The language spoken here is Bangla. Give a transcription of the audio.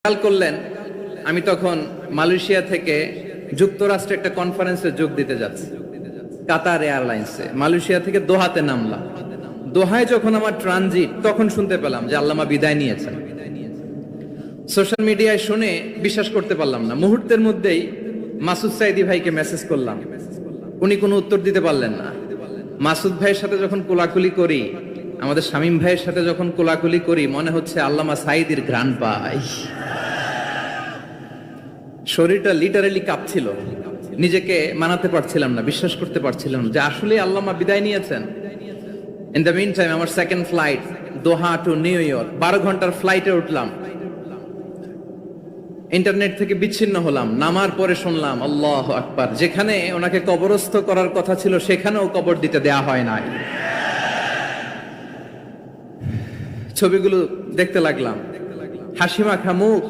খেয়াল করলেন আমি তখন মালয়েশিয়া থেকে যুক্তরাষ্ট্রে একটা কনফারেন্সে যোগ দিতে যাচ্ছি কাতার এয়ারলাইন্সে। মালয়েশিয়া থেকে দোহাতে নামলাম। দোহায় যখন আমার ট্রানজিট, তখন শুনতে পেলাম যে আল্লামা বিদায় নিয়েছেন। সোশ্যাল মিডিয়ায় শুনে বিশ্বাস করতে পারলাম না। মুহূর্তের মধ্যেই মাসুদ সাইদি ভাইকে মেসেজ করলাম, উনি কোনো উত্তর দিতে পারলেন না। মাসুদ ভাইয়ের সাথে যখন কোলাকুলি করি, আমাদের শামীম ভাইয়ের সাথে যখন কোলাকুলি করি, মনে হচ্ছে আল্লামা সাইদির ঘ্রাণ পাই। শরীরটা লিটারালি কাঁপছিল, নিজেকে মানাতে পারছিলাম না, বিশ্বাস করতে পারছিলাম না যে আসলে আল্লামা বিদায় নিয়েছেন। ইন দ্য মিন টাইম আমার সেকেন্ড ফ্লাইট দোহা টু নিউ ইয়র্ক, 12 ঘন্টার ফ্লাইটে উঠলাম। ইন্টারনেট থেকে বিচ্ছিন্ন হলাম। নামার পরে শুনলাম আল্লাহু আকবার, যেখানে ওনাকে কবরস্থ করার কথা ছিল সেখানেও কবর দিতে দেয়া হয় নাই। ছবিগুলো দেখতে লাগলাম, হাসি মাখা মুখ,